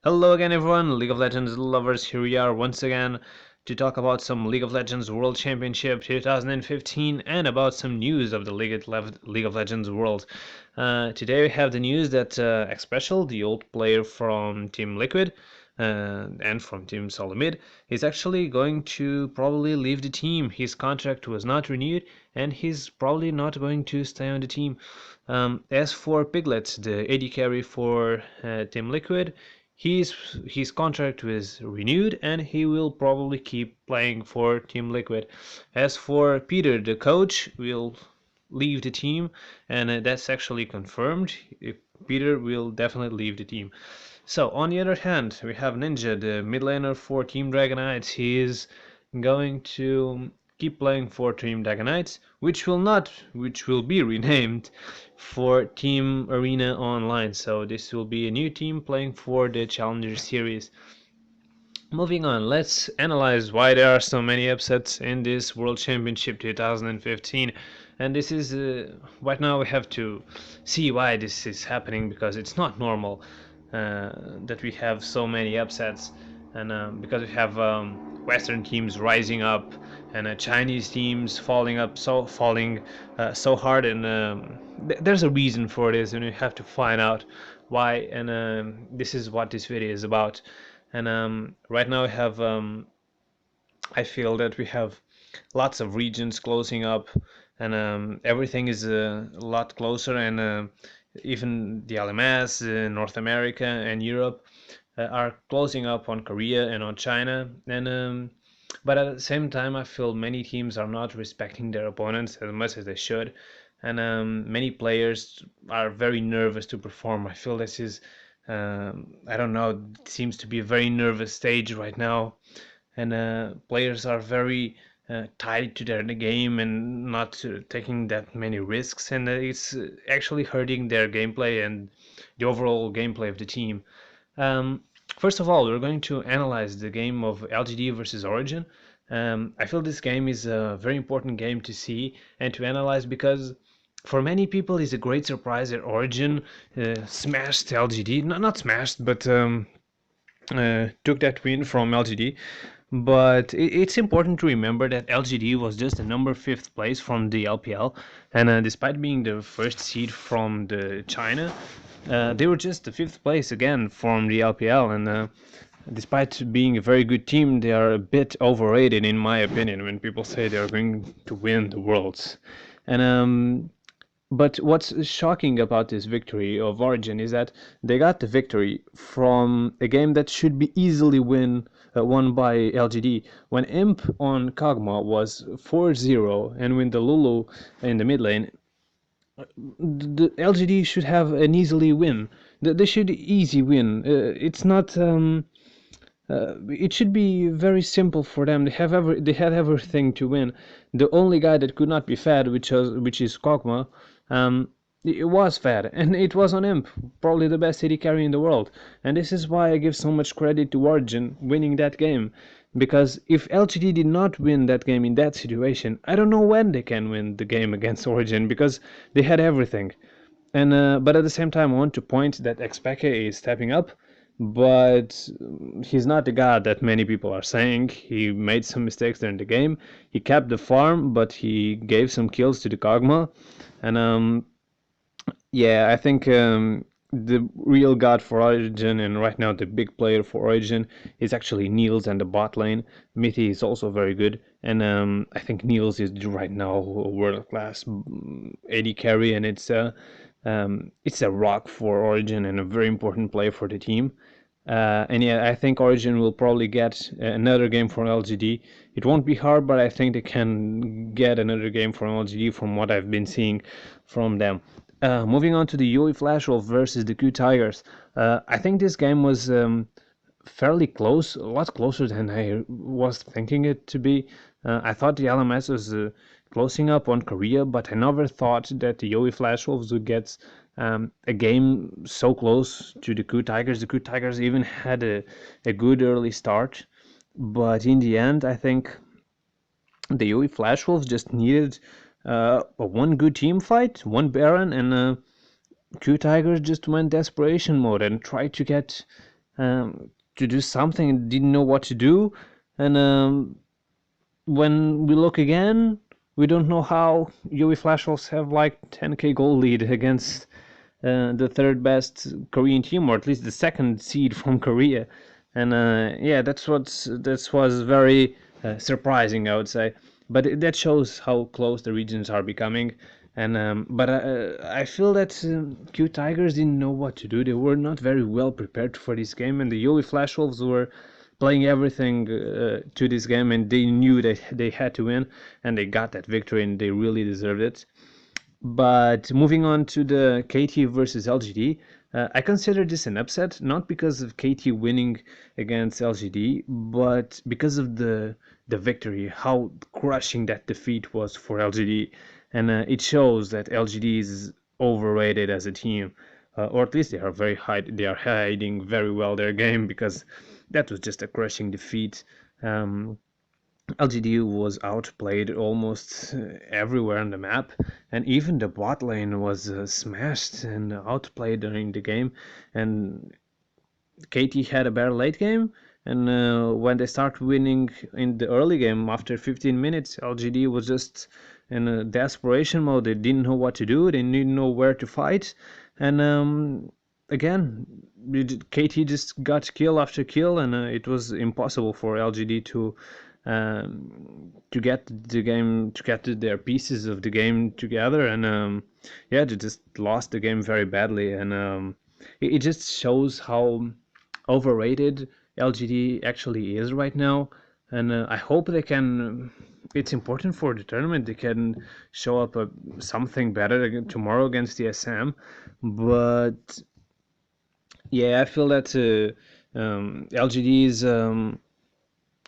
Hello again, everyone, League of Legends lovers. Here we are once again to talk about some League of Legends World Championship 2015 and about some news of the League of Legends world. Today we have the news that Xpecial, the old player from Team Liquid and from Team Solomid, is actually going to probably leave the team. His contract was not renewed and he's probably not going to stay on the team. As for Piglet, the AD carry for Team Liquid, his contract was renewed and he will probably keep playing for Team Liquid. As for Peter, the coach will leave the team, and that's actually confirmed. Peter will definitely leave the team. So on the other hand, we have Ninja, the mid laner for Team Dragonites. He is going to keep playing for Team Dragonites, which will be renamed for Team Arena Online. So this will be a new team playing for the Challenger Series. Moving on, let's analyze why there are so many upsets in this World Championship 2015. And this is, right now we have to see why this is happening, because it's not normal that we have so many upsets. And because we have Western teams rising up and Chinese teams falling so hard, and there's a reason for this, and we have to find out why. And this is what this video is about. And right now we have, I feel that we have lots of regions closing up, and everything is a lot closer, and even the LMS, North America and Europe are closing up on Korea and on China. And but at the same time, I feel many teams are not respecting their opponents as much as they should, and many players are very nervous to perform. I feel this is, I don't know, it seems to be a very nervous stage right now, and players are very tied to their game and not taking that many risks, and it's actually hurting their gameplay and the overall gameplay of the team. Um, First of all, we're going to analyze the game of LGD versus Origin. I feel this game is a very important game to see and to analyze, because for many people it's a great surprise that Origin smashed LGD. Not smashed, but took that win from LGD. But it's important to remember that LGD was just the number 5th place from the LPL, and despite being the first seed from the China, they were just the 5th place again from the LPL, and despite being a very good team, they are a bit overrated in my opinion when people say they are going to win the Worlds. And but what's shocking about this victory of Origin is that they got the victory from a game that should be easily won by LGD. When Imp on Kog'Maw was 4-0 and when the Lulu in the mid lane, the LGD should have an easily win. They should easy win. It's not. It should be very simple for them. They had everything to win. The only guy that could not be fed, which is Kog'Maw, it was fed, and it was on Imp, probably the best AD carry in the world. And this is why I give so much credit to Origin winning that game, because if LGD did not win that game in that situation, I don't know when they can win the game against Origin, because they had everything. And but at the same time, I want to point that Xpeke is stepping up, but he's not the god that many people are saying. He made some mistakes during the game. He kept the farm, but he gave some kills to the Kog'Maw, and yeah, I think the real god for Origin, and right now the big player for Origin, is actually Niels and the bot lane. Mithy is also very good, and I think Niels is right now a world-class AD carry, and it's a rock for Origin and a very important player for the team. And yeah, I think Origin will probably get another game from LGD. It won't be hard, but I think they can get another game from LGD from what I've been seeing from them. Moving on to the Yui Flash Wolf versus the Q Tigers. I think this game was fairly close, a lot closer than I was thinking it to be. I thought the LMS was closing up on Korea, but I never thought that the Yui Flash Wolves would get a game so close to the Q Tigers. The Q Tigers even had a good early start, but in the end, I think the Yui Flash Wolves just needed one good team fight, one Baron, and Q Tigers just went desperation mode and tried to get to do something and didn't know what to do. And when we look again, we don't know how Yui Flash Wolves have like 10k goal lead against the third best Korean team, or at least the second seed from Korea. And yeah, that was very surprising, I would say. But that shows how close the regions are becoming. And but I feel that Q Tigers didn't know what to do. They were not very well prepared for this game, and the Yoli Flash Wolves were playing everything to this game, and they knew that they had to win, and they got that victory, and they really deserved it. But moving on to the KT versus LGD, I consider this an upset, not because of KT winning against LGD, but because of the victory, how crushing that defeat was for LGD, and it shows that LGD is overrated as a team, or at least they are very high. They are hiding very well their game because that was just a crushing defeat. LGD was outplayed almost everywhere on the map, and even the bot lane was smashed and outplayed during the game. And KT had a better late game, and when they start winning in the early game after 15 minutes, LGD was just in a desperation mode. They didn't know what to do, they didn't know where to fight, and again, KT just got kill after kill, and it was impossible for LGD to get the game, to get their pieces of the game together. And yeah, they just lost the game very badly. And it just shows how overrated LGD actually is right now. And I hope they can, it's important for the tournament, they can show up something better tomorrow against the SM. But yeah, I feel that LGD is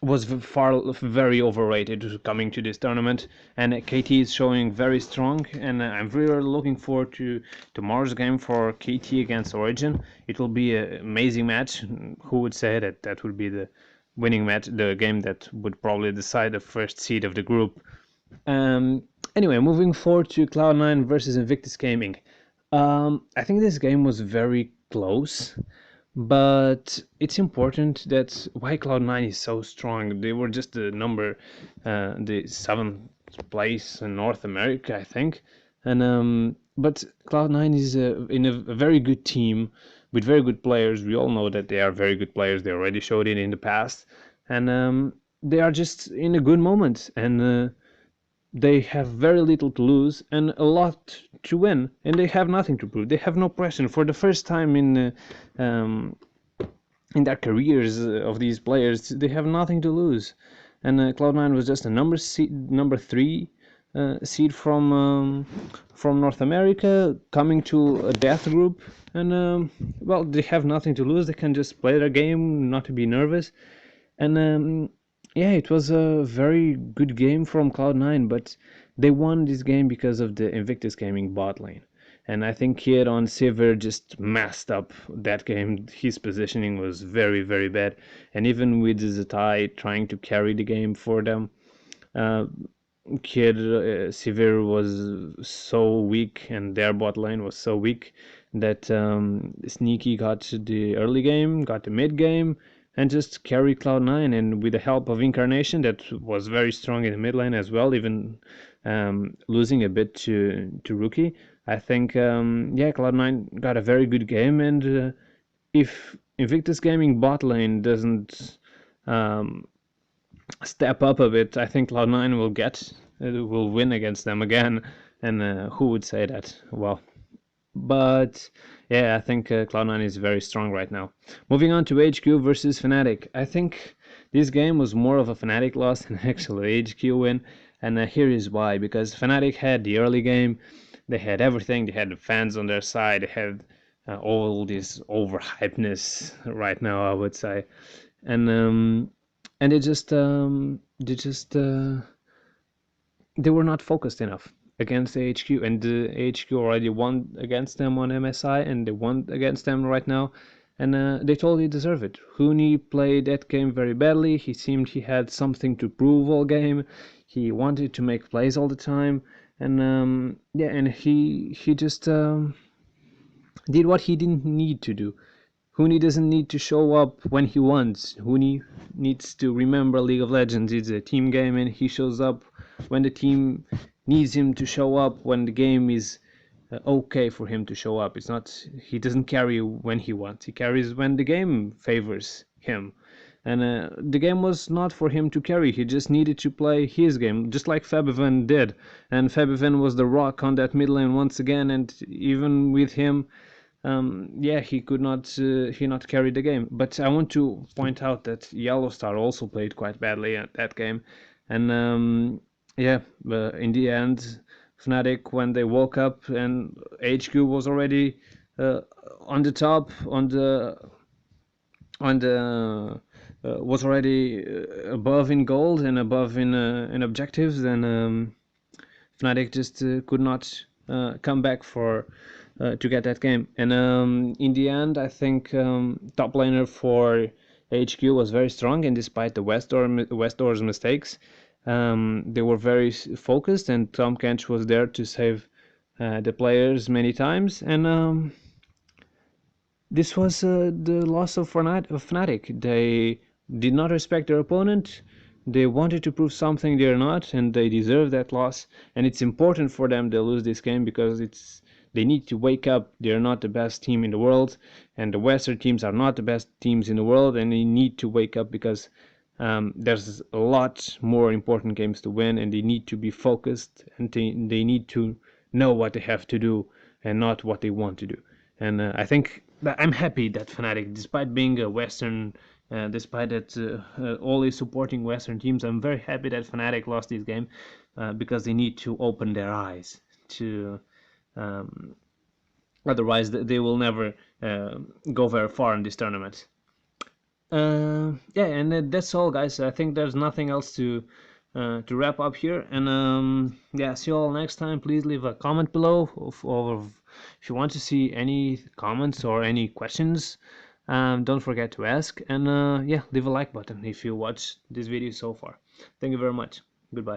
was very overrated coming to this tournament, and KT is showing very strong, and I'm really looking forward to tomorrow's game for KT against Origin. It will be an amazing match. Who would say that that would be the winning match, the game that would probably decide the first seed of the group. Um, anyway, moving forward to Cloud9 versus Invictus Gaming. I think this game was very close, but it's important that why Cloud9 is so strong. They were just the seventh place in North America, I think. And but Cloud9 is in a very good team with very good players. We all know that they are very good players. They already showed it in the past, and they are just in a good moment. And they have very little to lose and a lot to win, and they have nothing to prove. They have no pressure. For the first time in their careers of these players, they have nothing to lose. And Cloud9 was just a number three seed from North America, coming to a death group, and well, they have nothing to lose. They can just play their game, not to be nervous. And yeah, it was a very good game from Cloud9, but they won this game because of the Invictus Gaming bot lane. And I think Kid on Sivir just messed up that game. His positioning was very, very bad. And even with Zatai trying to carry the game for them, uh, Sivir was so weak, and their bot lane was so weak that Sneaky got the early game, got the mid game, and just carried Cloud9. And with the help of Incarnation, that was very strong in the mid lane as well, even losing a bit to Rookie. I think, yeah, Cloud9 got a very good game. And if Invictus Gaming bot lane doesn't step up a bit, I think Cloud9 will win against them again. And who would say that? Well, but yeah, I think Cloud9 is very strong right now. Moving on to HQ versus Fnatic. I think this game was more of a Fnatic loss than actually HQ win, and here is why. Because Fnatic had the early game, they had everything, they had the fans on their side, they had all this overhypeness right now, I would say, and they just they were not focused enough against the HQ, and the HQ already won against them on MSI, and they won against them right now, and they totally deserve it. Huni played that game very badly. He seemed he had something to prove all game. He wanted to make plays all the time, and yeah, and he just did what he didn't need to do. Huni doesn't need to show up when he wants. Huni needs to remember League of Legends. It's a team game, and he shows up when the team needs him to show up. When the game is okay for him to show up. It's not. He doesn't carry when he wants. He carries when the game favors him. And the game was not for him to carry. He just needed to play his game, just like Fabivan did. And Fabivan was the rock on that mid lane once again. And even with him, yeah, he not carry the game. But I want to point out that Yellow Star also played quite badly at that game, and yeah, in the end, Fnatic, when they woke up and HQ was already on the top, on the was already above in gold and above in objectives, then Fnatic just could not come back for to get that game. And in the end, I think top laner for HQ was very strong, and despite the West Door's mistakes, they were very focused, and Tom Kench was there to save the players many times. And this was the loss of Fnatic. They did not respect their opponent. They wanted to prove something they're not, and they deserve that loss. And it's important for them to lose this game because they need to wake up. They're not the best team in the world, and the Western teams are not the best teams in the world, and they need to wake up because there's a lot more important games to win, and they need to be focused, and they need to know what they have to do and not what they want to do. And I think that I'm happy that Fnatic, despite being a Western, despite that always supporting Western teams, I'm very happy that Fnatic lost this game because they need to open their eyes to. Otherwise, they will never go very far in this tournament. Yeah, and that's all, guys. I think there's nothing else to wrap up here. And yeah, see you all next time. Please leave a comment below, or if you want to see any comments or any questions. Don't forget to ask. And yeah, leave a like button if you watched this video so far. Thank you very much. Goodbye.